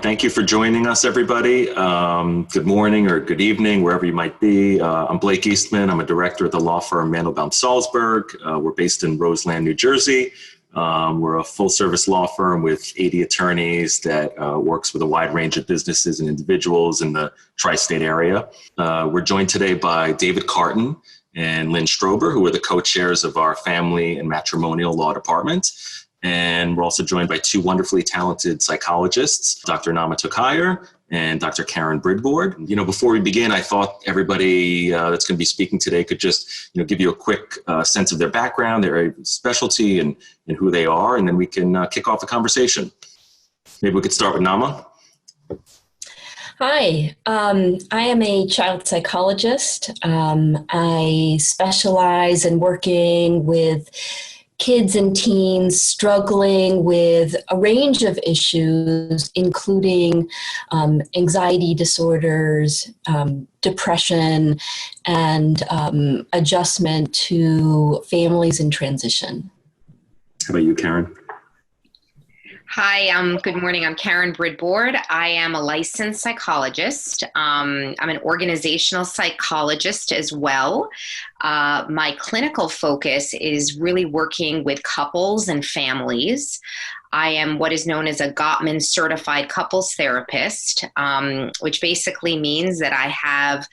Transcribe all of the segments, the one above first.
right, thank you for joining us, everybody. Good morning or good evening, wherever you might be. I'm Blake Eastman. I'm a director at the law firm Mandelbaum Salzberg. We're based in Roseland, New Jersey. We're a full-service law firm with 80 attorneys that works with a wide range of businesses and individuals in the tri-state area. We're joined today by David Carton and Lynn Strober, who are the co-chairs of our family and matrimonial law department. And we're also joined by two wonderfully talented psychologists, Dr. Nama Tokayer and Dr. Karen Bridboard. Before we begin, I thought everybody that's going to be speaking today could just, give you a quick sense of their background, their specialty, and who they are, and then we can kick off the conversation. Maybe we could start with Nama. Hi, I am a child psychologist. I specialize in working with kids and teens struggling with a range of issues, including anxiety disorders, depression, and adjustment to families in transition. How about you, Karen? Hi, good morning. I'm Karen Bridboard. I am a licensed psychologist. I'm an organizational psychologist as well. My clinical focus is really working with couples and families. I am what is known as a Gottman certified couples therapist, which basically means that I have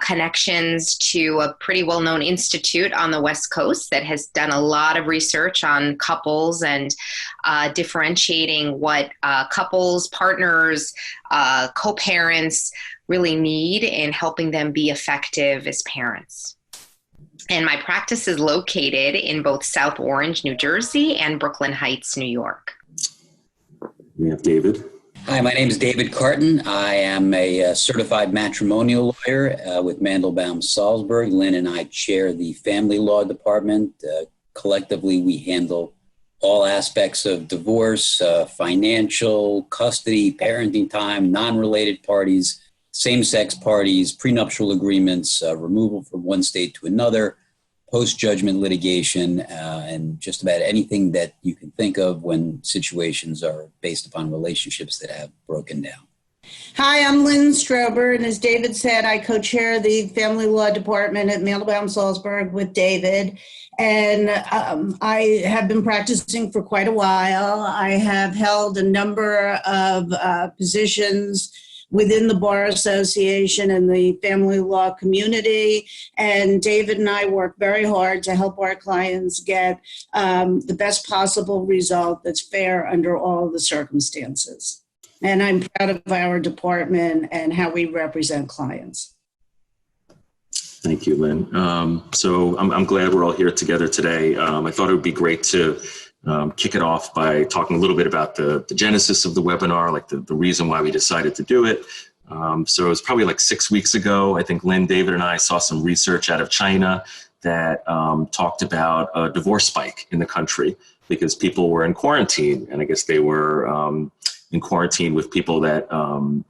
connections to a pretty well-known institute on the West Coast that has done a lot of research on couples and differentiating what couples, partners, co-parents really need in helping them be effective as parents. And my practice is located in both South Orange, New Jersey, and Brooklyn Heights, New York. We have David. Hi, my name is David Carton. I am a certified matrimonial lawyer with Mandelbaum Salzberg. Lynn and I chair the family law department. Collectively, we handle all aspects of divorce, financial, custody, parenting time, non-related parties, same-sex parties, prenuptial agreements, removal from one state to another, post-judgment litigation, and just about anything that you can think of when situations are based upon relationships that have broken down. Hi, I'm Lynn Strober, and as David said, I co-chair the family law department at Mandelbaum Salzberg with David. And I have been practicing for quite a while. I have held a number of positions within the Bar Association and the family law community. And David and I work very hard to help our clients get the best possible result that's fair under all the circumstances. And I'm proud of our department and how we represent clients. Thank you, Lynn. So I'm glad we're all here together today. I thought it would be great to kick it off by talking a little bit about the genesis of the webinar, like the reason why we decided to do it. So it was probably like 6 weeks ago. I think Lynn, David, and I saw some research out of China that talked about a divorce spike in the country because people were in quarantine, and I guess they were in quarantine with people that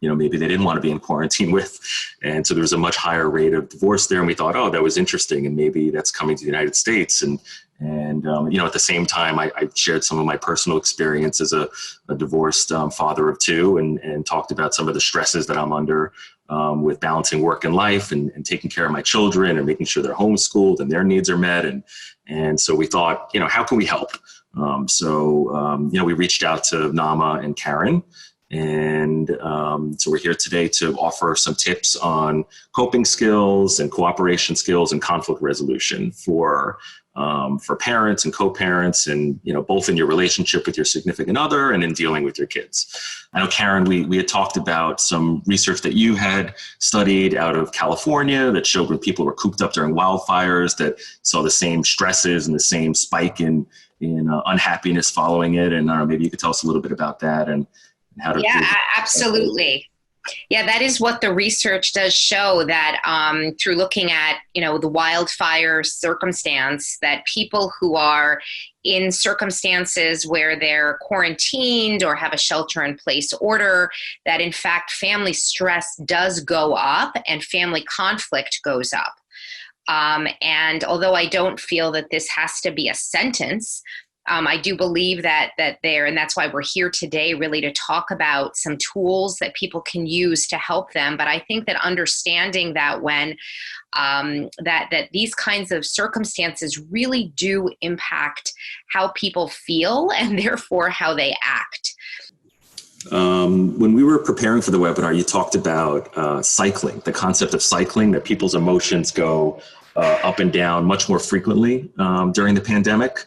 maybe they didn't want to be in quarantine with, and so there was a much higher rate of divorce there. And we thought, oh, that was interesting, and maybe that's coming to the United States. And at the same time, I shared some of my personal experience as a divorced father of two, and talked about some of the stresses that I'm under with balancing work and life, and taking care of my children and making sure they're homeschooled and their needs are met. And so we thought, how can we help? We reached out to Nama and Karen, and so we're here today to offer some tips on coping skills and cooperation skills and conflict resolution for parents and co-parents, and both in your relationship with your significant other and in dealing with your kids. I know, Karen, we had talked about some research that you had studied out of California that showed when people were cooped up during wildfires that saw the same stresses and the same spike in unhappiness following it. And I don't know, maybe you could tell us a little bit about that and how to. Yeah, absolutely. Yeah, that is what the research does show, that through looking at, the wildfire circumstance, that people who are in circumstances where they're quarantined or have a shelter-in-place order, that in fact family stress does go up and family conflict goes up. And although I don't feel that this has to be a sentence, I do believe that and that's why we're here today, really to talk about some tools that people can use to help them. But I think that understanding that when that these kinds of circumstances really do impact how people feel and therefore how they act. When we were preparing for the webinar, you talked about cycling, the concept of cycling, that people's emotions go up and down much more frequently during the pandemic.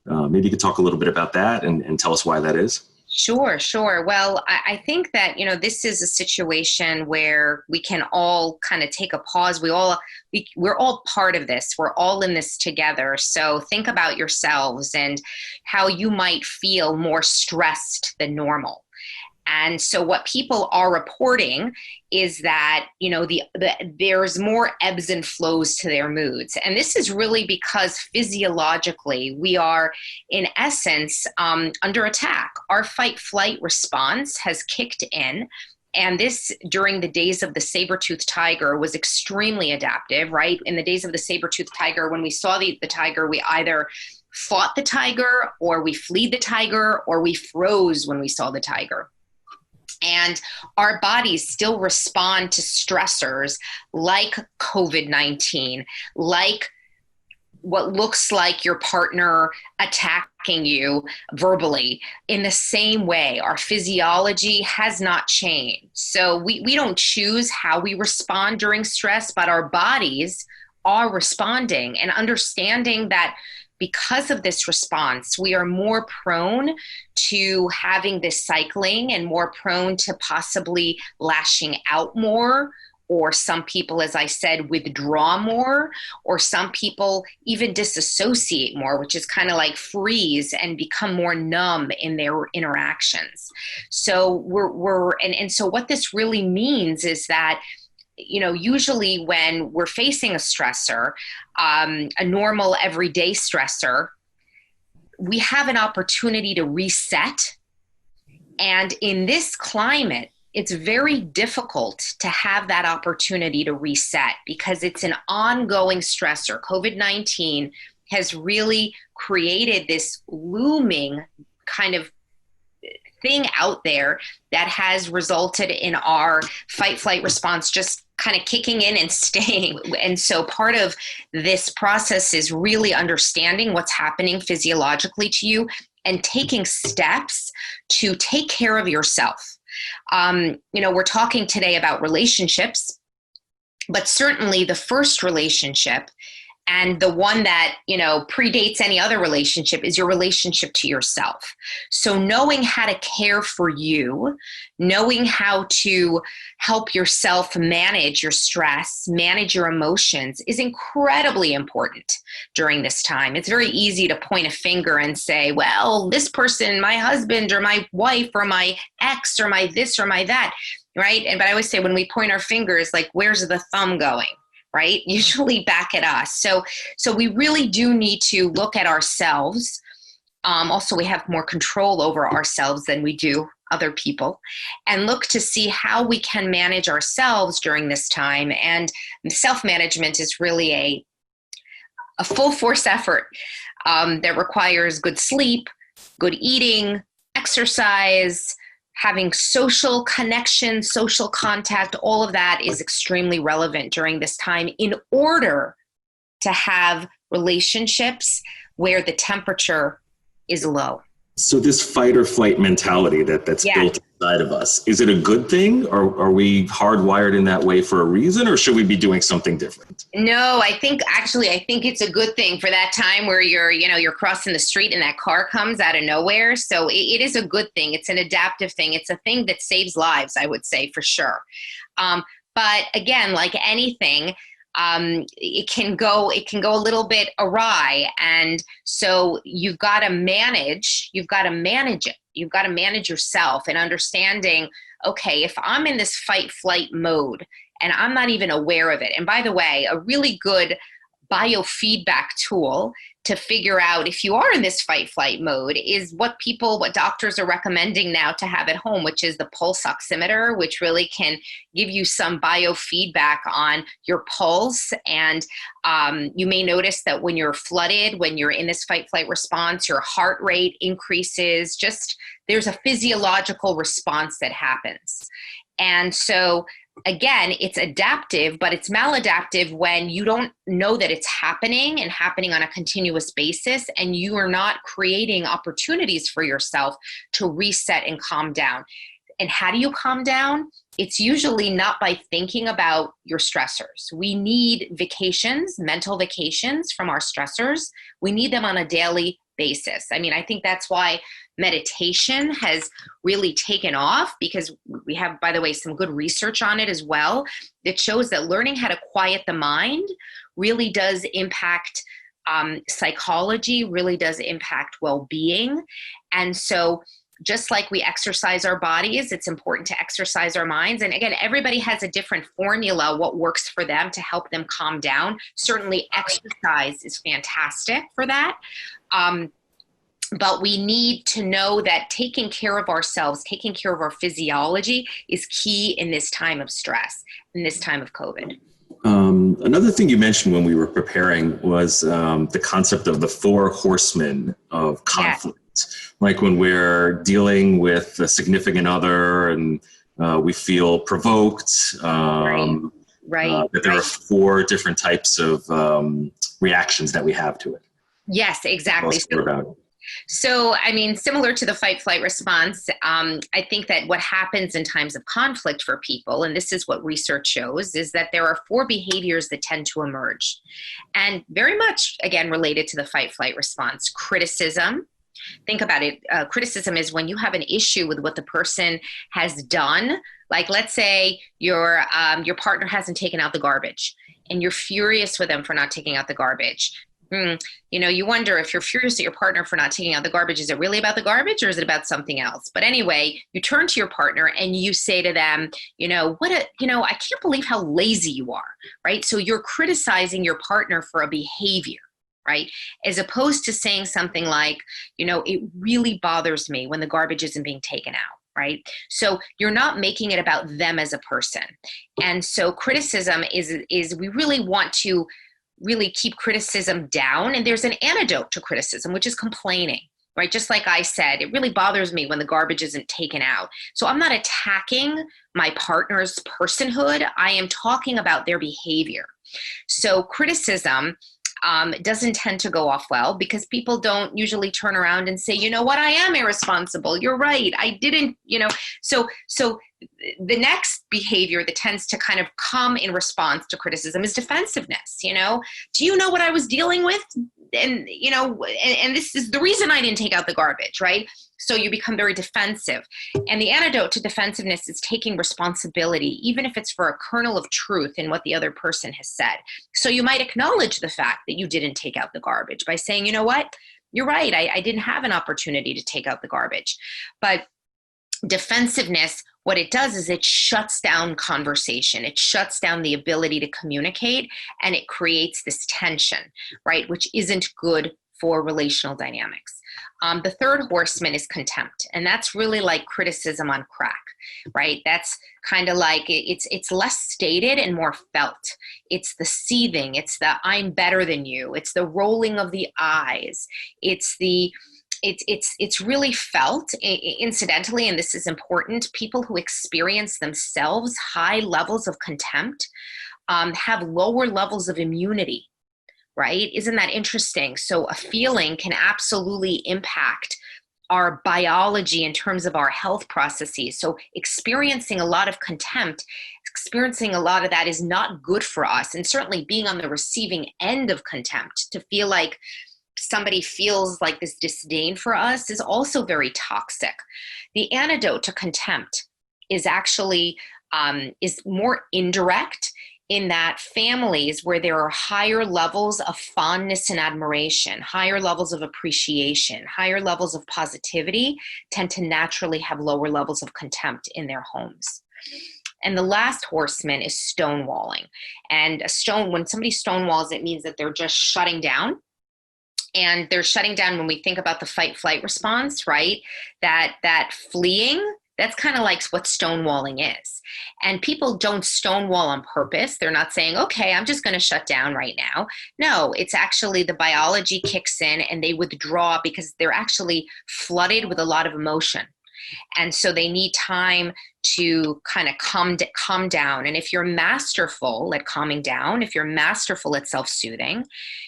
Maybe you could talk a little bit about that and tell us why that is. Sure. Well, I think that, this is a situation where we can all kind of take a pause. We're all part of this. We're all in this together. So think about yourselves and how you might feel more stressed than normal. And so what people are reporting is that, there's more ebbs and flows to their moods. And this is really because physiologically we are, in essence, under attack. Our fight-flight response has kicked in. And this, during the days of the saber-toothed tiger, was extremely adaptive, right? In the days of the saber-toothed tiger, when we saw the tiger, we either fought the tiger, or we fled the tiger, or we froze when we saw the tiger. And our bodies still respond to stressors like COVID-19, like what looks like your partner attacking you verbally in the same way. Our physiology has not changed. So we don't choose how we respond during stress, but our bodies are responding, and understanding that because of this response, we are more prone to having this cycling and more prone to possibly lashing out more, or some people, as I said, withdraw more, or some people even disassociate more, which is kind of like freeze and become more numb in their interactions. So so what this really means is that usually when we're facing a stressor, a normal everyday stressor, we have an opportunity to reset. And in this climate, it's very difficult to have that opportunity to reset because it's an ongoing stressor. COVID-19 has really created this looming kind of thing out there that has resulted in our fight-flight response just kind of kicking in and staying. And so part of this process is really understanding what's happening physiologically to you and taking steps to take care of yourself. We're talking today about relationships, but certainly the first relationship and the one that, predates any other relationship is your relationship to yourself. So knowing how to care for you, knowing how to help yourself manage your stress, manage your emotions is incredibly important during this time. It's very easy to point a finger and say, well, this person, my husband or my wife or my ex or my this or my that, right? But I always say when we point our fingers, like, where's the thumb going? Right? Usually back at us. So we really do need to look at ourselves. Also, we have more control over ourselves than we do other people, and look to see how we can manage ourselves during this time. And self-management is really a full force effort that requires good sleep, good eating, exercise, having social connection, social contact. All of that is extremely relevant during this time in order to have relationships where the temperature is low. So this fight or flight mentality that's built inside of us, is it a good thing, or are we hardwired in that way for a reason, or should we be doing something different? No, I think it's a good thing for that time where you're crossing the street and that car comes out of nowhere. So it is a good thing. It's an adaptive thing. It's a thing that saves lives, I would say, for sure. But again, like anything, it can go a little bit awry. And so you've got to manage it. You've got to manage yourself and understanding, okay, if I'm in this fight flight mode and I'm not even aware of it. And by the way, a really good biofeedback tool to figure out if you are in this fight flight mode is what doctors are recommending now to have at home, which is the pulse oximeter, which really can give you some biofeedback on your pulse. And you may notice that when you're flooded, when you're in this fight flight response, your heart rate increases. Just there's a physiological response that happens. And so again, it's adaptive, but it's maladaptive when you don't know that it's happening and happening on a continuous basis, and you are not creating opportunities for yourself to reset and calm down. And how do you calm down? It's usually not by thinking about your stressors. We need vacations, mental vacations from our stressors. We need them on a daily basis. I mean, I think that's why meditation has really taken off, because we have, by the way, some good research on it as well that shows that learning how to quiet the mind really does impact psychology, really does impact well-being. And so just like we exercise our bodies, it's important to exercise our minds. And again, everybody has a different formula, what works for them to help them calm down. Certainly exercise is fantastic for that. But we need to know that taking care of ourselves, taking care of our physiology is key in this time of stress, in this time of COVID. Another thing you mentioned when we were preparing was the concept of the 4 horsemen of conflict. Yes. Like when we're dealing with a significant other and we feel provoked, that there are 4 different types of reactions that we have to it. Yes, exactly. So, I mean, similar to the fight flight response, I think that what happens in times of conflict for people, and this is what research shows, is that there are 4 behaviors that tend to emerge. And very much, again, related to the fight flight response: criticism. Think about it. Criticism is when you have an issue with what the person has done. Like, let's say your partner hasn't taken out the garbage and you're furious with them for not taking out the garbage. You wonder, if you're furious at your partner for not taking out the garbage, is it really about the garbage or is it about something else? But anyway, you turn to your partner and you say to them, I can't believe how lazy you are, right? So you're criticizing your partner for a behavior, right? As opposed to saying something like, it really bothers me when the garbage isn't being taken out. Right? So you're not making it about them as a person. And so criticism is we really want to really keep criticism down. And there's an antidote to criticism, which is complaining, right? Just like I said, it really bothers me when the garbage isn't taken out. So I'm not attacking my partner's personhood. I am talking about their behavior. So criticism doesn't tend to go off well, because people don't usually turn around and say, I am irresponsible. You're right. I didn't, So the next behavior that tends to kind of come in response to criticism is defensiveness. Do you know what I was dealing with? And, and this is the reason I didn't take out the garbage, right? So you become very defensive. And the antidote to defensiveness is taking responsibility, even if it's for a kernel of truth in what the other person has said. So you might acknowledge the fact that you didn't take out the garbage by saying, you know what, you're right. I didn't have an opportunity to take out the garbage. But defensiveness, what it does is it shuts down conversation. It shuts down the ability to communicate, and it creates this tension, right? Which isn't good for relational dynamics. The third horseman is contempt, and that's really like criticism on crack, right? That's kind of like it's less stated and more felt. It's the seething. It's the I'm better than you. It's the rolling of the eyes. It's really felt. Incidentally, and this is important, people who experience themselves high levels of contempt have lower levels of immunity, right? Isn't that interesting? So a feeling can absolutely impact our biology in terms of our health processes. So experiencing a lot of contempt, experiencing a lot of that is not good for us. And certainly being on the receiving end of contempt, to feel like somebody feels like this disdain for us, is also very toxic. The antidote to contempt is actually is more indirect, in that families where there are higher levels of fondness and admiration, higher levels of appreciation, higher levels of positivity, tend to naturally have lower levels of contempt in their homes. And the last horseman is stonewalling. And when somebody stonewalls, it means that they're just shutting down. And they're shutting down when we think about the fight-flight response, right? That fleeing, that's kind of like what stonewalling is. And people don't stonewall on purpose. They're not saying, okay, I'm just going to shut down right now. No, it's actually the biology kicks in and they withdraw because they're actually flooded with a lot of emotion. And so they need time to kind of calm down. And if you're masterful at calming down, if you're masterful at self-soothing,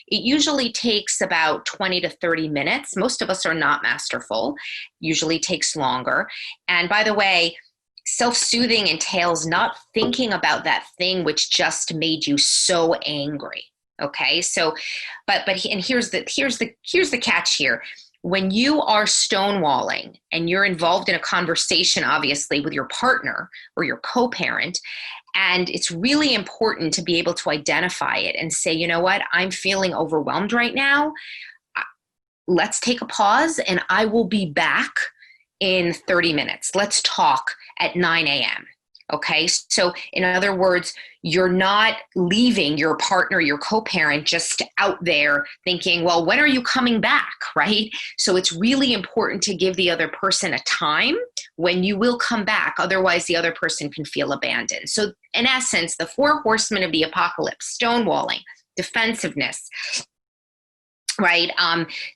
it usually takes about 20 to 30 minutes. Most of us are not masterful, usually takes longer. And by the way, self-soothing entails not thinking about that thing which just made you so angry. Okay, so, and here's the catch here. When you are stonewalling and you're involved in a conversation, obviously, with your partner or your co-parent, and it's really important to be able to identify it and say, you know what, I'm feeling overwhelmed right now. Let's take a pause and I will be back in 30 minutes. Let's talk at 9 a.m. Okay, so in other words, you're not leaving your partner, your co-parent just out there thinking, well, when are you coming back, right? So it's really important to give the other person a time when you will come back. Otherwise, the other person can feel abandoned. So in essence, the 4 horsemen of the apocalypse: stonewalling, defensiveness, right?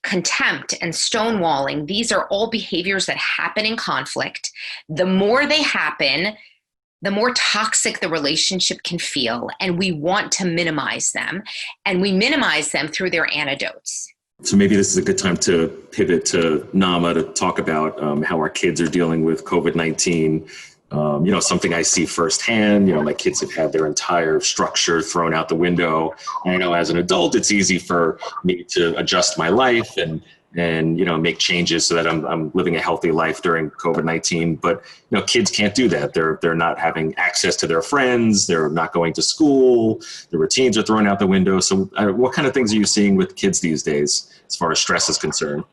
Contempt and stonewalling. These are all behaviors that happen in conflict. The more they happen, the more toxic the relationship can feel, and we want to minimize them, and we minimize them through their antidotes. So maybe this is a good time to pivot to Nama to talk about how our kids are dealing with COVID-19. Something I see firsthand. My kids have had their entire structure thrown out the window. And I know as an adult, it's easy for me to adjust my life and make changes so that I'm living a healthy life during COVID-19. But kids can't do that. They're not having access to their friends. They're not going to school. The routines are thrown out the window. So what kind of things are you seeing with kids these days as far as stress is concerned?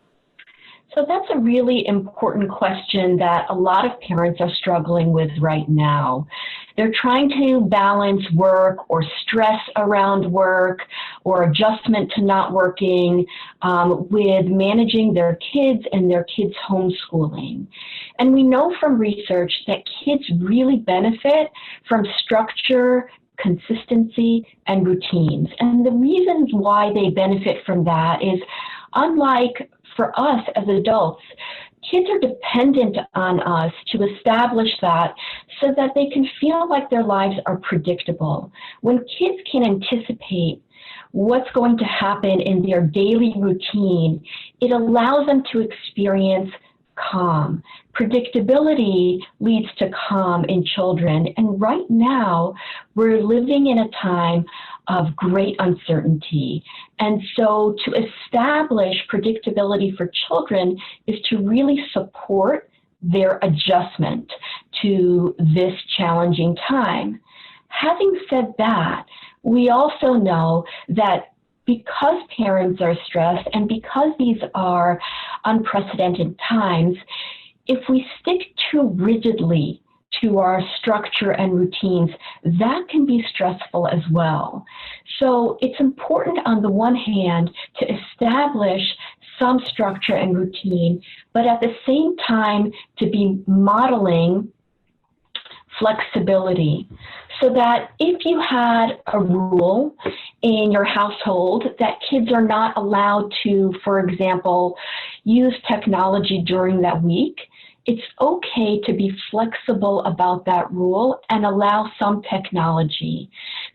So that's a really important question that a lot of parents are struggling with right now. They're trying to balance work or stress around work or adjustment to not working with managing their kids and their kids' homeschooling. And we know from research that kids really benefit from structure, consistency, and routines. And the reasons why they benefit from that is, unlike for us as adults, kids are dependent on us to establish that so that they can feel like their lives are predictable. When kids can anticipate what's going to happen in their daily routine, it allows them to experience calm. Predictability leads to calm in children. And right now, we're living in a time of great uncertainty. And so to establish predictability for children is to really support their adjustment to this challenging time. Having said that, we also know that because parents are stressed and because these are unprecedented times, if we stick too rigidly to our structure and routines, that can be stressful as well. So it's important on the one hand to establish some structure and routine, but at the same time to be modeling flexibility. So that if you had a rule in your household that kids are not allowed to, for example, use technology during that week, it's okay to be flexible about that rule and allow some technology.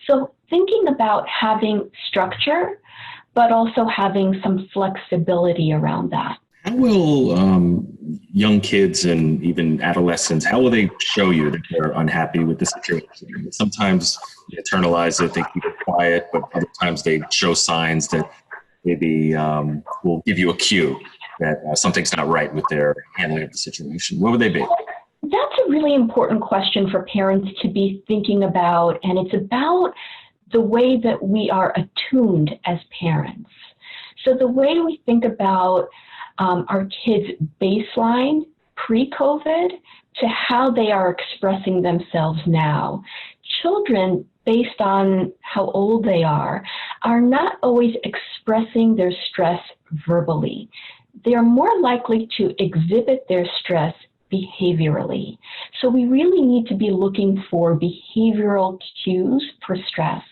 So thinking about having structure, but also having some flexibility around that. How will young kids and even adolescents, how will they show you that they're unhappy with the situation? Sometimes they internalize it, they keep it quiet, but other times they show signs that maybe will give you a cue that something's not right with their handling of the situation. What would they be? That's a really important question for parents to be thinking about, and it's about the way that we are attuned as parents. So the way we think about our kids' baseline pre-COVID to how they are expressing themselves now. Children, based on how old they are not always expressing their stress verbally. They are more likely to exhibit their stress behaviorally. So we really need to be looking for behavioral cues for stress.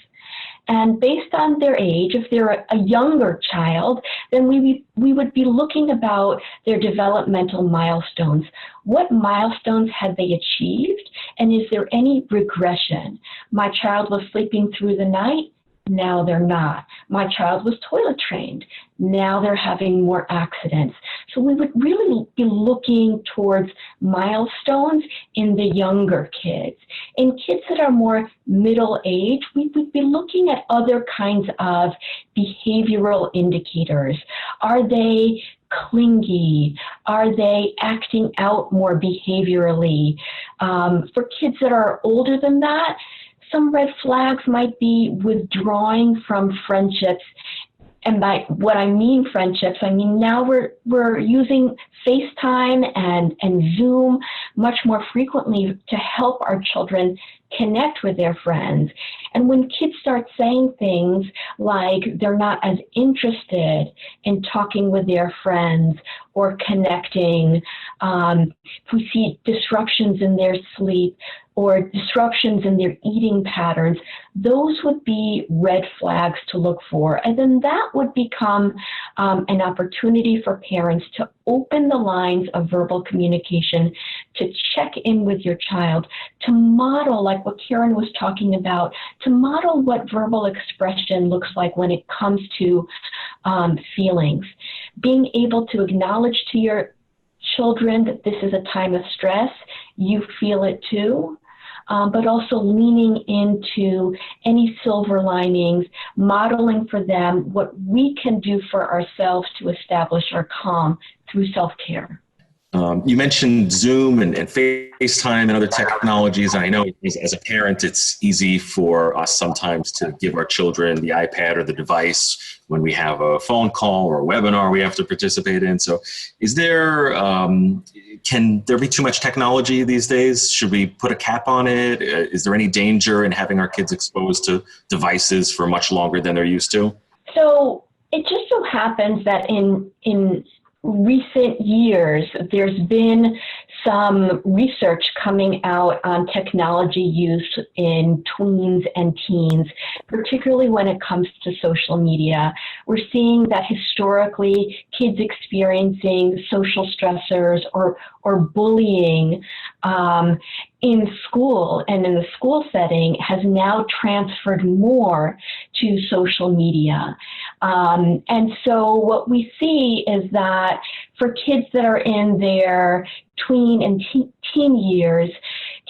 And based on their age, if they're a younger child, then we would be looking about their developmental milestones. What milestones have they achieved? And is there any regression? My child was sleeping through the night. Now they're not. My child was toilet trained. Now they're having more accidents. So we would really be looking towards milestones in the younger kids. In kids that are more middle age, we would be looking at other kinds of behavioral indicators. Are they clingy? Are they acting out more behaviorally? For kids that are older than that, some red flags might be withdrawing from friendships. And by what I mean friendships, I mean now we're using FaceTime and Zoom much more frequently to help our children connect with their friends. And when kids start saying things like they're not as interested in talking with their friends or connecting, if we see disruptions in their sleep or disruptions in their eating patterns, those would be red flags to look for. And then that would become an opportunity for parents to open the lines of verbal communication, to check in with your child, to model, like what Karen was talking about, to model what verbal expression looks like when it comes to feelings. Being able to acknowledge to your children that this is a time of stress, you feel it too. But also leaning into any silver linings, modeling for them what we can do for ourselves to establish our calm through self-care. You mentioned Zoom and FaceTime and other technologies. And I know as a parent, it's easy for us sometimes to give our children the iPad or the device when we have a phone call or a webinar we have to participate in. So is there, can there be too much technology these days? Should we put a cap on it? Is there any danger in having our kids exposed to devices for much longer than they're used to? So it just so happens that in recent years, there's been some research coming out on technology use in tweens and teens, particularly when it comes to social media. We're seeing that historically, kids experiencing social stressors or bullying in school and in the school setting has now transferred more to social media. And so what we see is that for kids that are in their tween and teen years,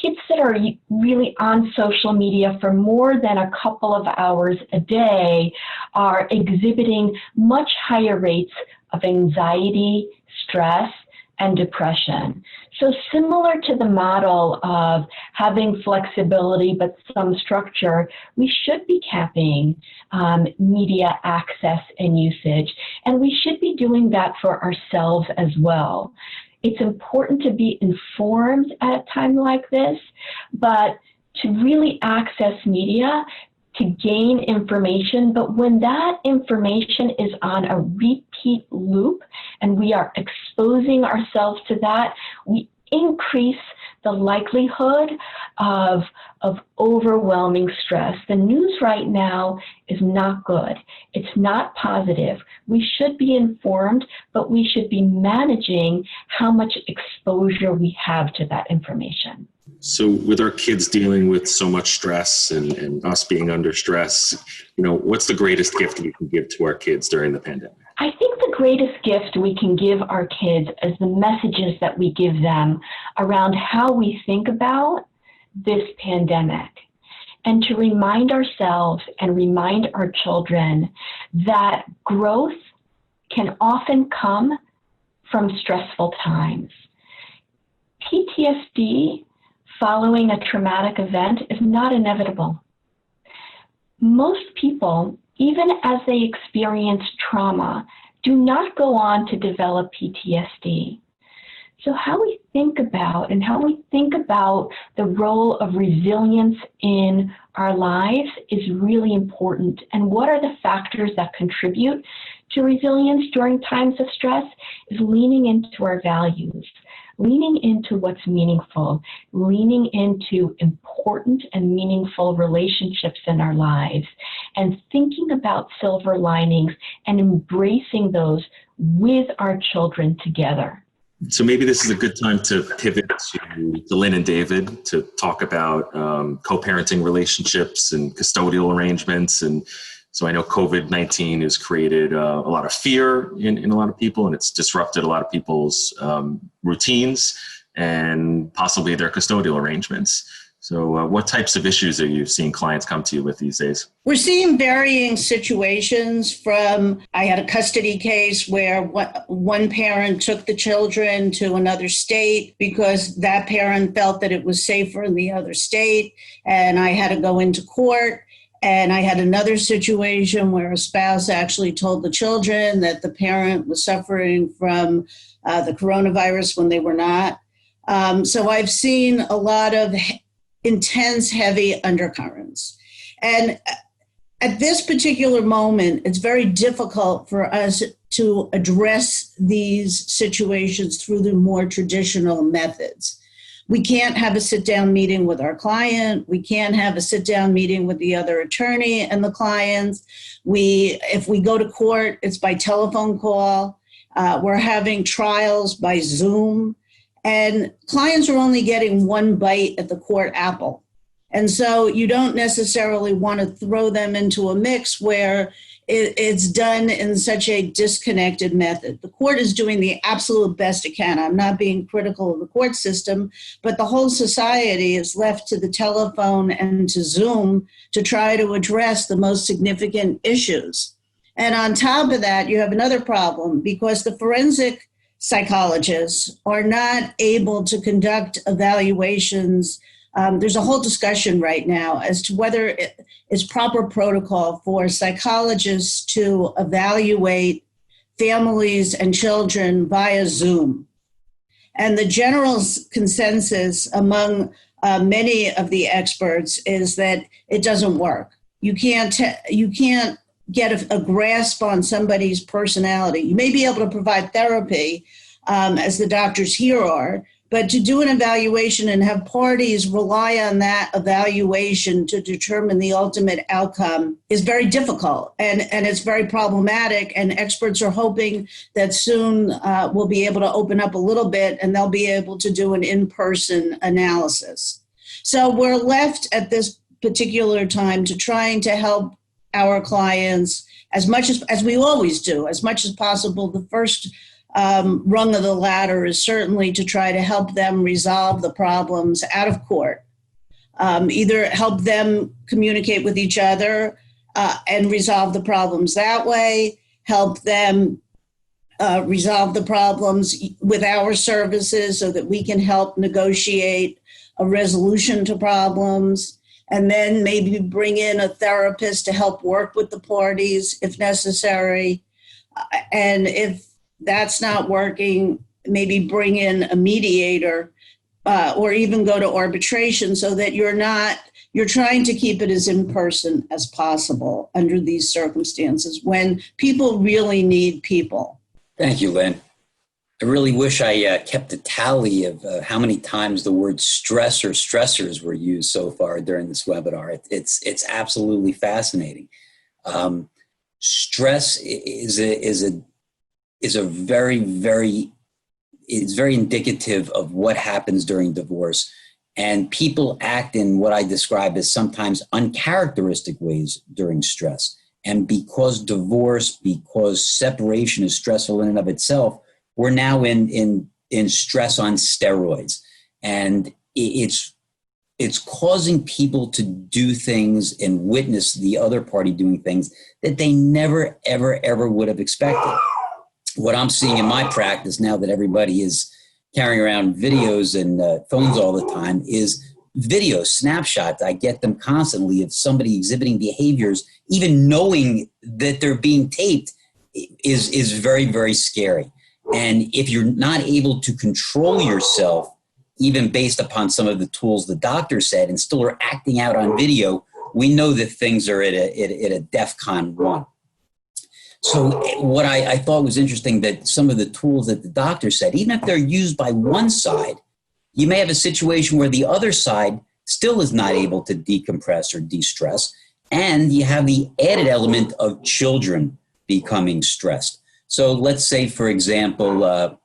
kids that are really on social media for more than a couple of hours a day are exhibiting much higher rates of anxiety, stress, and depression. So similar to the model of having flexibility but some structure, we should be capping media access and usage, and we should be doing that for ourselves as well. It's important to be informed at a time like this, but to really access media, to gain information, but when that information is on a repeat loop and we are exposing ourselves to that, we increase the likelihood of overwhelming stress. The news right now is not good. It's not positive. We should be informed, but we should be managing how much exposure we have to that information. So with our kids dealing with so much stress and us being under stress, what's the greatest gift we can give to our kids during the pandemic? I think the greatest gift we can give our kids is the messages that we give them around how we think about this pandemic, and to remind ourselves and remind our children that growth can often come from stressful times. PTSD following a traumatic event is not inevitable. Most people, even as they experience trauma, do not go on to develop PTSD. So how we think about the role of resilience in our lives is really important. And what are the factors that contribute to resilience during times of stress is leaning into our values, leaning into what's meaningful, leaning into important and meaningful relationships in our lives, and thinking about silver linings and embracing those with our children together. So maybe this is a good time to pivot to Lynn and David to talk about co-parenting relationships and custodial arrangements. And so I know COVID-19 has created a lot of fear in a lot of people, and it's disrupted a lot of people's routines and possibly their custodial arrangements. So what types of issues are you seeing clients come to you with these days? We're seeing varying situations from, I had a custody case where one parent took the children to another state because that parent felt that it was safer in the other state, and I had to go into court. And I had another situation where a spouse actually told the children that the parent was suffering from the coronavirus when they were not. So I've seen a lot of intense, heavy undercurrents. And at this particular moment, it's very difficult for us to address these situations through the more traditional methods. We can't have a sit-down meeting with our client. We can't have a sit-down meeting with the other attorney and the clients. If we go to court, it's by telephone call. We're having trials by Zoom. And clients are only getting one bite at the court apple. And so you don't necessarily want to throw them into a mix where it's done in such a disconnected method. The court is doing the absolute best it can. I'm not being critical of the court system, but the whole society is left to the telephone and to Zoom to try to address the most significant issues. And on top of that, you have another problem because the forensic psychologists are not able to conduct evaluations. There's a whole discussion right now as to whether it's proper protocol for psychologists to evaluate families and children via Zoom. And the general consensus among many of the experts is that it doesn't work. You can't get a grasp on somebody's personality. You may be able to provide therapy, as the doctors here are, but to do an evaluation and have parties rely on that evaluation to determine the ultimate outcome is very difficult and it's very problematic. And experts are hoping that soon we'll be able to open up a little bit and they'll be able to do an in-person analysis. So we're left at this particular time to trying to help our clients as much as we always do, as much as possible. The first rung of the ladder is certainly to try to help them resolve the problems out of court. Either help them communicate with each other and resolve the problems that way, help them resolve the problems with our services so that we can help negotiate a resolution to problems, and then maybe bring in a therapist to help work with the parties if necessary. And if that's not working, maybe bring in a mediator or even go to arbitration so that you're trying to keep it as in-person as possible under these circumstances when people really need people. Thank you, Lynn. I really wish I kept a tally of how many times the word stress or stressors were used so far during this webinar. It's absolutely fascinating. Stress is very indicative of what happens during divorce, and people act in what I describe as sometimes uncharacteristic ways during stress. And because separation is stressful in and of itself, we're now in stress on steroids, and it's causing people to do things and witness the other party doing things that they never, ever would have expected. What I'm seeing in my practice now that everybody is carrying around videos and phones all the time is video snapshots. I get them constantly of somebody exhibiting behaviors, even knowing that they're being taped is very, very scary. And if you're not able to control yourself, even based upon some of the tools the doctor said, and still are acting out on video, we know that things are at a DEFCON 1. So what I thought was interesting, that some of the tools that the doctor said, even if they're used by one side, you may have a situation where the other side still is not able to decompress or de-stress. And you have the added element of children becoming stressed. So let's say, for example, a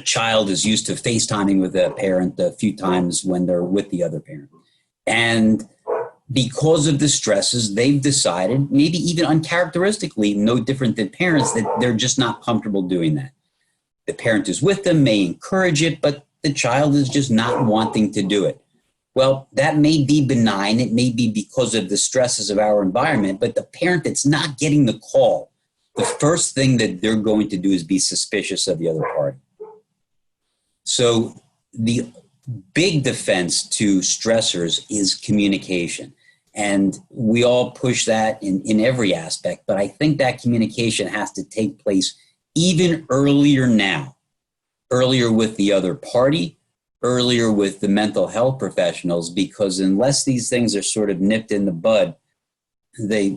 child is used to FaceTiming with a parent a few times when they're with the other parent. And because of the stresses, they've decided, maybe even uncharacteristically, no different than parents, that they're just not comfortable doing that. The parent who's with them may encourage it, but the child is just not wanting to do it. Well, that may be benign. It may be because of the stresses of our environment, but the parent that's not getting the call, the first thing that they're going to do is be suspicious of the other party. So the big defense to stressors is communication. And we all push that in every aspect, but I think that communication has to take place even earlier now, earlier with the other party, earlier with the mental health professionals, because unless these things are sort of nipped in the bud, they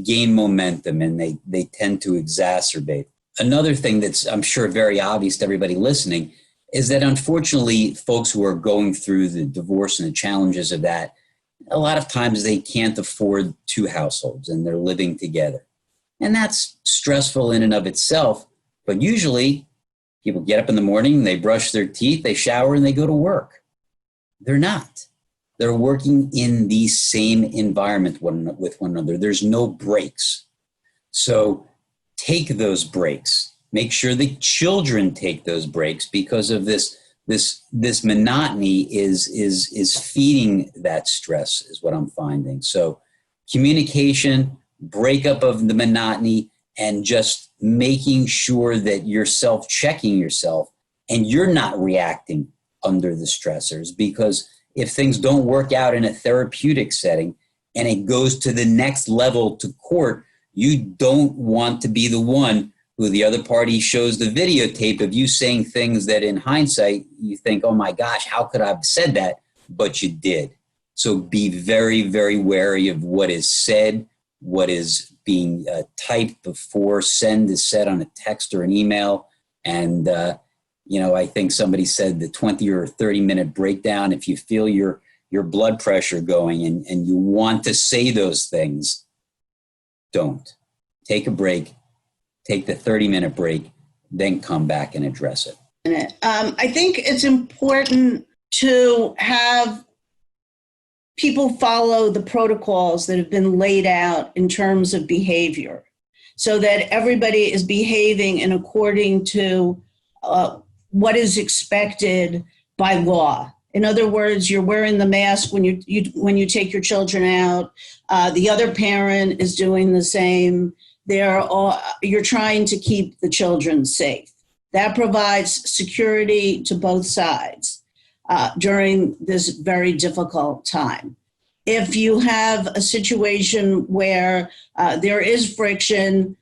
gain momentum and they tend to exacerbate. Another thing that's, I'm sure, very obvious to everybody listening is that unfortunately, folks who are going through the divorce and the challenges of that, a lot of times they can't afford two households and they're living together. And that's stressful in and of itself, but usually people get up in the morning, they brush their teeth, they shower, and they go to work. They're not. They're working in the same environment with one another. There's no breaks. So take those breaks. Make sure the children take those breaks, because of this monotony is feeding that stress, is what I'm finding. So communication, breakup of the monotony, and just making sure that you're self-checking yourself and you're not reacting under the stressors. Because if things don't work out in a therapeutic setting and it goes to the next level to court, you don't want to be the one who the other party shows the videotape of you saying things that in hindsight you think, oh my gosh, how could I have said that? But you did. So be very, very wary of what is said, what is being typed before send is said on a text or an email. And, I think somebody said the 20 or 30 minute breakdown, if you feel your blood pressure going and you want to say those things, don't. Take a break, take the 30-minute break, then come back and address it. I think it's important to have people follow the protocols that have been laid out in terms of behavior, so that everybody is behaving in according to what is expected by law. In other words, you're wearing the mask when you take your children out. The other parent is doing the same. You're trying to keep the children safe. That provides security to both sides during this very difficult time. If you have a situation where there is friction,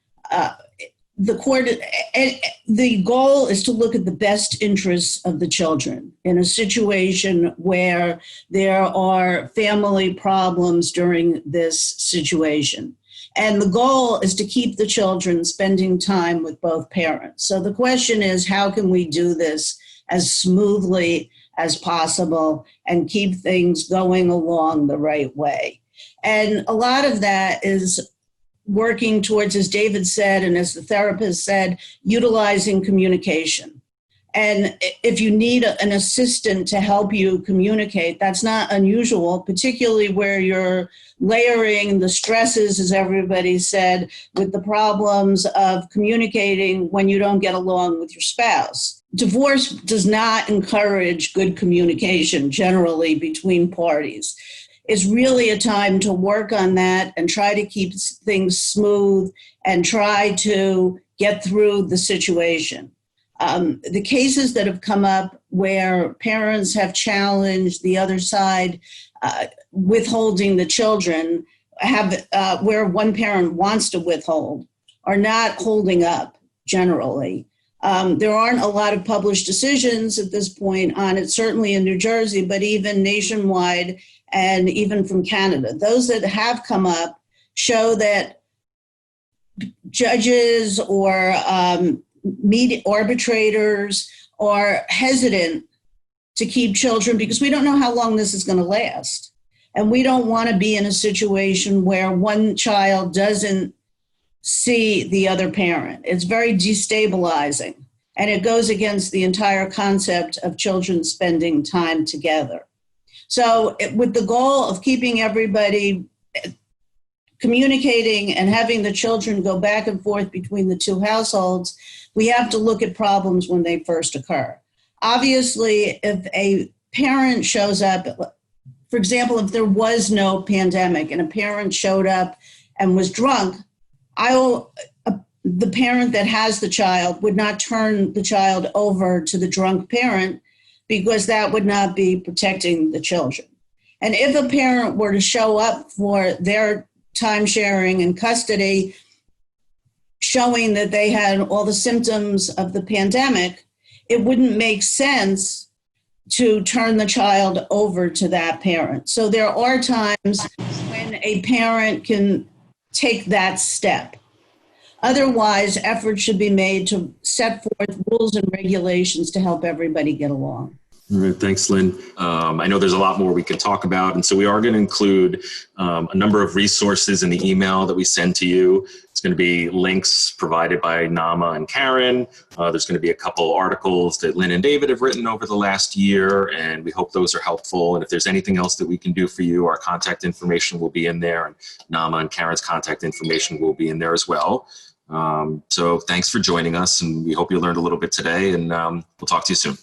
the goal is to look at the best interests of the children in a situation where there are family problems during this situation. And the goal is to keep the children spending time with both parents. So the question is, how can we do this as smoothly as possible and keep things going along the right way? And a lot of that is working towards, as David said, and as the therapist said, utilizing communication. And if you need an assistant to help you communicate, that's not unusual, particularly where you're layering the stresses, as everybody said, with the problems of communicating when you don't get along with your spouse. Divorce does not encourage good communication generally between parties. It's really a time to work on that and try to keep things smooth and try to get through the situation. The cases that have come up where parents have challenged the other side withholding the children, where one parent wants to withhold, are not holding up generally. There aren't a lot of published decisions at this point on it, certainly in New Jersey, but even nationwide and even from Canada. Those that have come up show that judges or arbitrators are hesitant to keep children because we don't know how long this is going to last. And we don't want to be in a situation where one child doesn't see the other parent. It's very destabilizing. And it goes against the entire concept of children spending time together. So with the goal of keeping everybody communicating and having the children go back and forth between the two households, we have to look at problems when they first occur. Obviously, if a parent shows up, for example, if there was no pandemic and a parent showed up and was drunk, the parent that has the child would not turn the child over to the drunk parent because that would not be protecting the children. And if a parent were to show up for their time sharing and custody, showing that they had all the symptoms of the pandemic, it wouldn't make sense to turn the child over to that parent. So there are times when a parent can take that step. Otherwise, efforts should be made to set forth rules and regulations to help everybody get along. All right, thanks, Lynn. I know there's a lot more we can talk about, and so we are going to include a number of resources in the email that we send to you. It's going to be links provided by Nama and Karen. There's going to be a couple articles that Lynn and David have written over the last year, and we hope those are helpful. And if there's anything else that we can do for you, our contact information will be in there, and Nama and Karen's contact information will be in there as well. So thanks for joining us, and we hope you learned a little bit today, and we'll talk to you soon.